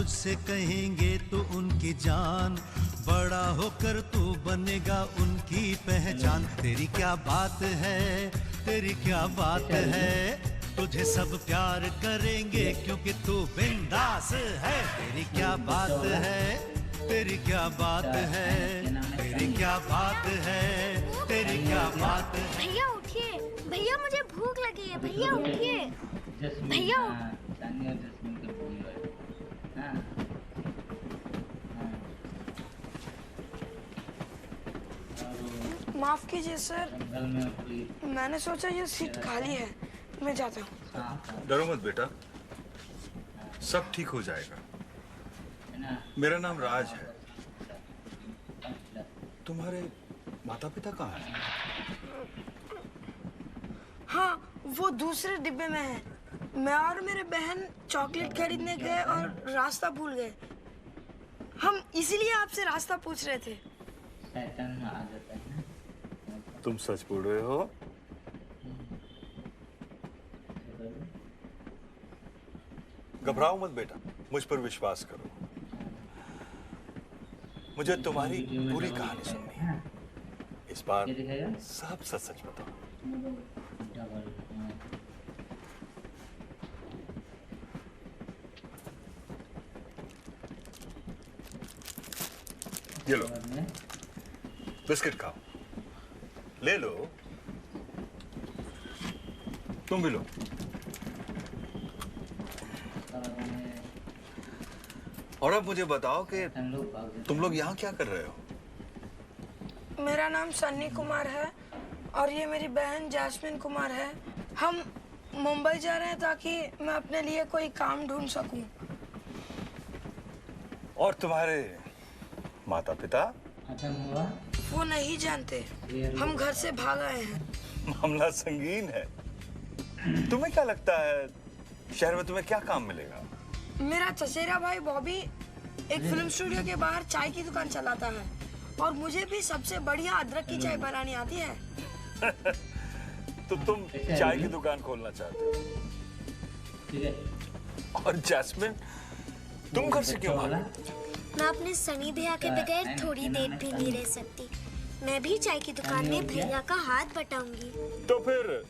तुझसे कहेंगे तो उनकी जान, बड़ा होकर तू बनेगा उनकी पहचान। तेरी क्या बात है, तेरी क्या बात है, तुझे सब प्यार करेंगे क्योंकि तू बिंदास है। तेरी क्या बात है, तेरी क्या बात है, तेरी क्या बात है, तेरी क्या बात है। भैया उठिए, भैया मुझे भूख लगी है, भैया उठिए, भैया। माफ कीजिए सर, मैंने सोचा ये सीट खाली है, मैं जाता हूँ। डरो मत बेटा, सब ठीक हो जाएगा। मेरा नाम राज है। तुम्हारे माता पिता कहाँ हैं? हाँ, वो दूसरे डिब्बे में है। मैं और मेरे बहन चॉकलेट खरीदने गए और रास्ता भूल गए। हम इसीलिए आपसे रास्ता पूछ रहे थे। तुम सच बोल रहे हो? घबराओ मत बेटा, मुझ पर विश्वास करो। मुझे तुम्हारी पूरी कहानी सुननी है। इस बार सब सच सच बताओ। ये लो, बिस्किट खाओ, ले लो, तुम भी लो। और अब मुझे बताओ कि तुम लोग यहाँ क्या कर रहे हो? मेरा नाम सन्नी कुमार है और ये मेरी बहन जैस्मिन कुमार है। हम मुंबई जा रहे हैं ताकि मैं अपने लिए कोई काम ढूंढ सकूं। और तुम्हारे माता पिता? वो नहीं जानते, हम घर से भाग आए हैं। मामला संगीन है। तुम्हें क्या लगता है शहर में तुम्हें क्या काम मिलेगा? मेरा चचेरा भाई बॉबी एक फिल्म स्टूडियो के बाहर चाय की दुकान चलाता है और मुझे भी सबसे बढ़िया अदरक की चाय बनानी आती है। तो तुम चाय की दुकान खोलना चाहते हो? और जैस्मिन, तुम घर से क्यों भागे? मैं अपने सनी भैया के बगैर थोड़ी देर भी नहीं रह सकती। मैं भी चाय की दुकान में भैया का हाथ बटाऊंगी। तो फिर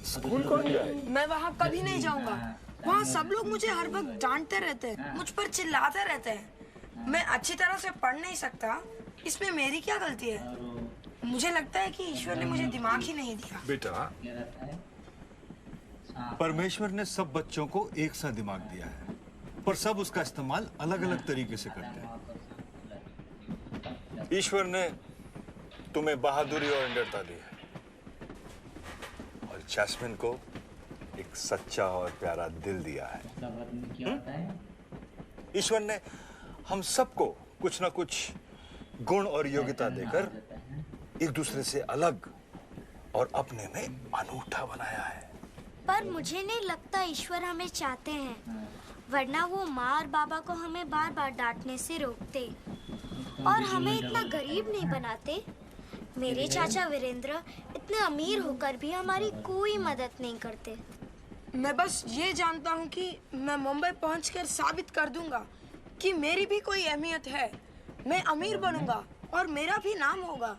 स्कूल कौन जाए? मैं वहाँ कभी नहीं जाऊँगा। वहाँ सब लोग मुझे हर वक्त डांटते रहते हैं, मुझ पर चिल्लाते रहते हैं। मैं अच्छी तरह से पढ़ नहीं सकता, इसमें मेरी क्या गलती है? मुझे लगता है कि ईश्वर ने मुझे दिमाग ही नहीं दिया। बेटा, परमेश्वर ने सब बच्चों को एक सा दिमाग दिया है, पर सब उसका इस्तेमाल अलग-अलग तरीके से करते हैं। ईश्वर ने तुम्हें बहादुरी और निडरता दी है और जैस्मिन को एक सच्चा और प्यारा दिल दिया है। ईश्वर ने हम सबको कुछ ना कुछ गुण और योग्यता देकर एक दूसरे से अलग और अपने में अनूठा बनाया है। पर मुझे नहीं लगता ईश्वर हमें चाहते हैं, वरना वो माँ और बाबा को हमें बार बार डांटने से रोकते और हमें इतना गरीब नहीं बनाते। मेरे चाचा वीरेंद्र इतने अमीर होकर भी हमारी कोई मदद नहीं करते। मैं बस ये जानता हूँ कि मैं मुंबई पहुंचकर साबित कर दूंगा कि मेरी भी कोई अहमियत है। मैं अमीर बनूंगा और मेरा भी नाम होगा।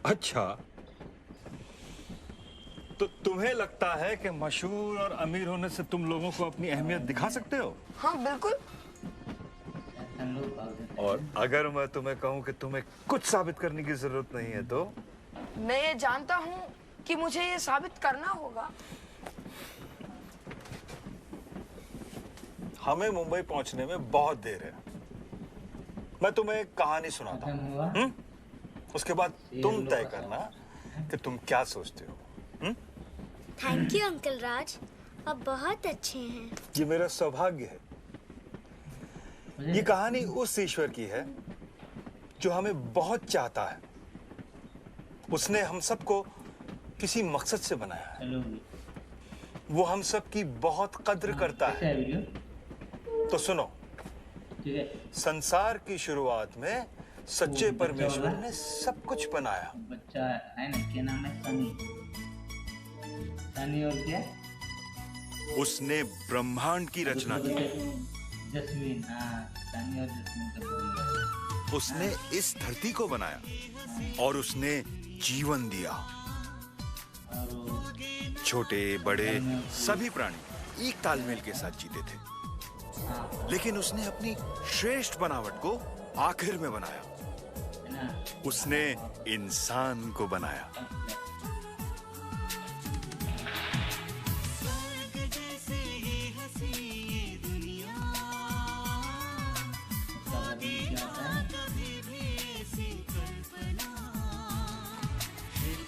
अच्छा, तो तुम्हें लगता है कि मशहूर और अमीर होने से तुम लोगों को अपनी अहमियत दिखा सकते हो? हाँ बिल्कुल। और अगर मैं तुम्हें कहूं कि तुम्हें कुछ साबित करने की जरूरत नहीं है तो? मैं ये जानता हूँ कि मुझे ये साबित करना होगा। हमें मुंबई पहुंचने में बहुत देर है। मैं तुम्हें एक कहानी सुनाता हूँ, उसके बाद तुम तय करना कि तुम क्या सोचते हो। थैंक यू अंकल राज, आप बहुत अच्छे हैं। ये मेरा सौभाग्य है। ये कहानी उस ईश्वर की है जो हमें बहुत चाहता है। उसने हम सबको किसी मकसद से बनाया है। वो हम सबकी बहुत कद्र करता है। तो सुनो, संसार की शुरुआत में सच्चे परमेश्वर ने सब कुछ बनाया। बच्चा है ना, क्या नाम है? सनी। सनी और क्या? उसने ब्रह्मांड की रचना की जस्मीन, हाँ सनी और जस्मीन का बेबी है। उसने इस धरती को बनाया और उसने जीवन दिया। और वो छोटे बड़े सभी प्राणी एक तालमेल के साथ जीते थे, हाँ लेकिन उसने अपनी श्रेष्ठ बनावट को आखिर में बनाया। है ना। उसने इंसान को बनाया। उसका मतलब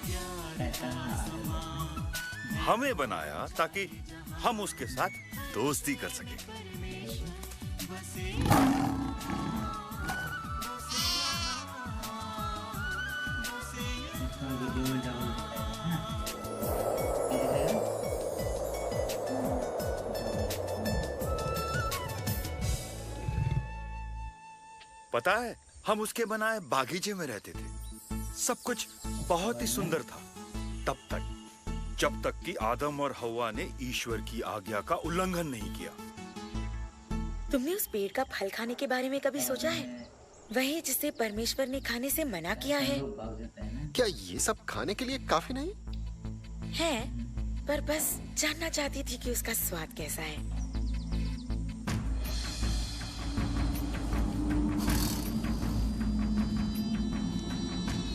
क्या होता है? पहचान। हमें बनाया ताकि हम उसके साथ दोस्ती कर सकें। इसका वीडियो में डबल दिखाएगा ना। ये दिखाएगा? पता है, हम उसके बनाए बागीचे में रहते थे। सब कुछ बहुत ही सुंदर था तब तक, जब तक कि आदम और हव्वा ने ईश्वर की आज्ञा का उल्लंघन नहीं किया। तुमने उस पेड़ का फल खाने के बारे में कभी सोचा है? वही जिसे परमेश्वर ने खाने से मना किया है। लोग भाग जाता है ना। क्या ये सब खाने के लिए काफी नहीं? है, पर बस जानना चाहती थी कि उसका स्वाद कैसा है।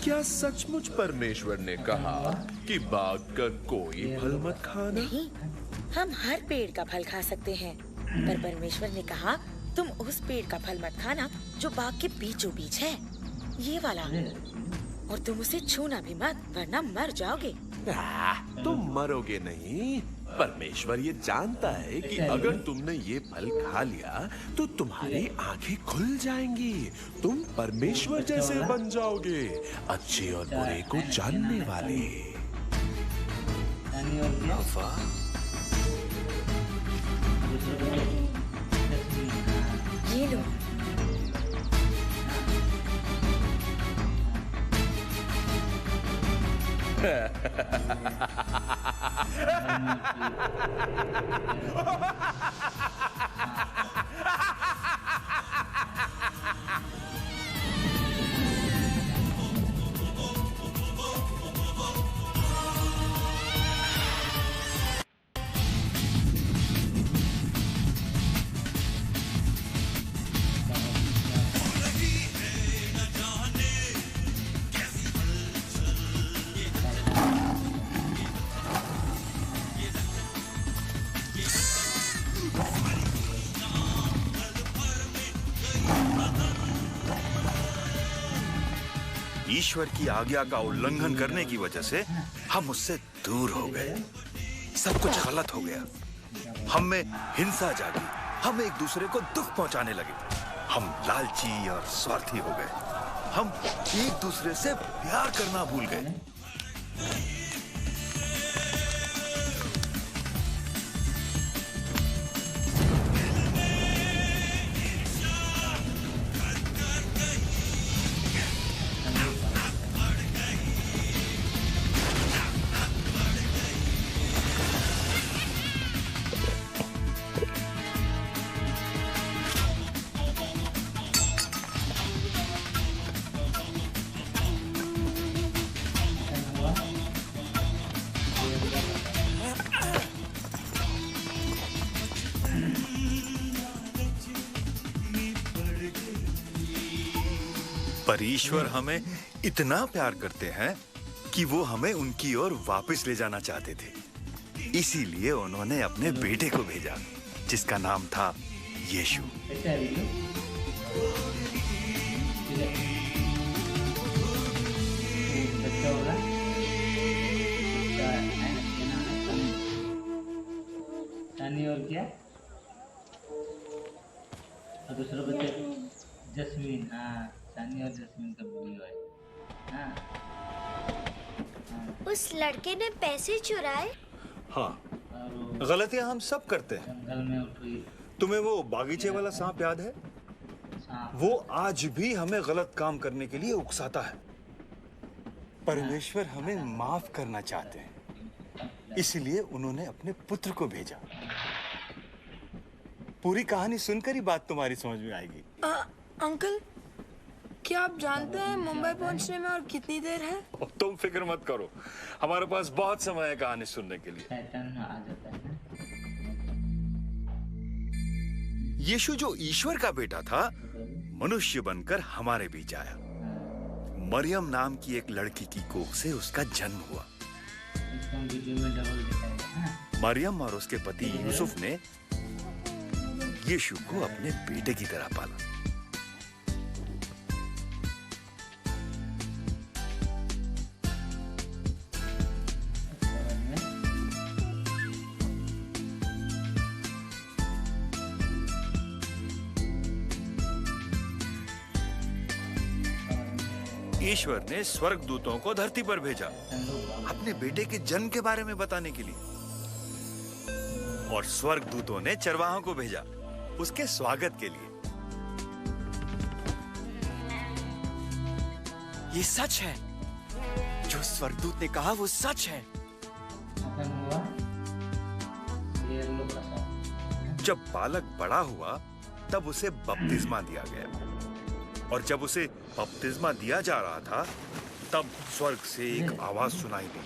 क्या सचमुच परमेश्वर ने कहा कि बाग का कोई फल मत खाना? नहीं, हम हर पेड़ का फल खा सकते हैं, पर परमेश्वर ने कहा तुम उस पेड़ का फल मत खाना जो बाग के बीचों बीच है, ये वाला। और तुम उसे छूना भी मत, वरना मर जाओगे। तुम मरोगे नहीं। परमेश्वर ये जानता है कि अगर तुमने ये फल खा लिया तो तुम्हारी आंखें खुल जाएंगी। तुम परमेश्वर जैसे बन जाओगे, अच्छे और बुरे को जानने वाले। सनी और क्या? दूसरा जस्मीन, हाँ। ये लो। ईश्वर की आज्ञा का उल्लंघन करने की वजह से हम उससे दूर हो गए। सब कुछ गलत हो गया। हम में हिंसा जागी। हम एक दूसरे को दुख पहुंचाने लगे। हम लालची और स्वार्थी हो गए। हम एक दूसरे से प्यार करना भूल गए। पर ईश्वर हमें इतना प्यार करते हैं कि वो हमें उनकी ओर वापस ले जाना चाहते थे। इसीलिए उन्होंने अपने बेटे को भेजा, जिसका नाम था यीशु। कैसा है वीडियो? ठीक है। एक बच्चा होगा। बच्चा है ना, क्या नाम है? सनी। सनी और क्या? और दूसरा बच्चा जस्मीन, हाँ सनी और जस्मीन का वीडियो है। हाँ उस लड़के ने पैसे चुराए। हाँ, और वो गलतियां हम सब करते हैं। जंगल में उठ हुई तुम्हें वो बागीचे वाला सांप याद है? सांप। वो आज भी हमें गलत काम करने के लिए उकसाता है। परमेश्वर हमें माफ करना चाहते हैं, इसलिए उन्होंने अपने पुत्र को भेजा। पूरी कहानी सुनकर ही बात तुम्हारी समझ में आएगी। अंकल, क्या आप जानते हैं मुंबई पहुंचने में और कितनी देर है? तुम फिक्र मत करो, हमारे पास बहुत समय है कहानी सुनने के लिए। शैतान आ जाता है ना। यीशु जो ईश्वर का बेटा था, मनुष्य बनकर हमारे बीच आया। मरियम नाम की एक लड़की की कोख से उसका जन्म हुआ। इसको हम वीडियो में डबल दिखाएंगे ना। मरियम और उसके पति यूसुफ ने यीशु को अपने बेटे की तरह पाला। ईश्वर ने स्वर्गदूतों को धरती पर भेजा अपने बेटे के जन्म के बारे में बताने के लिए, और स्वर्गदूतों ने चरवाहों को भेजा उसके स्वागत के लिए। ये सच है, जो स्वर्गदूत ने कहा वो सच है। खत्म हुआ। ये लोग का जब बालक बड़ा हुआ तब उसे बपतिस्मा दिया गया, और जब उसे बपतिस्मा दिया जा रहा था तब स्वर्ग से एक आवाज सुनाई दी,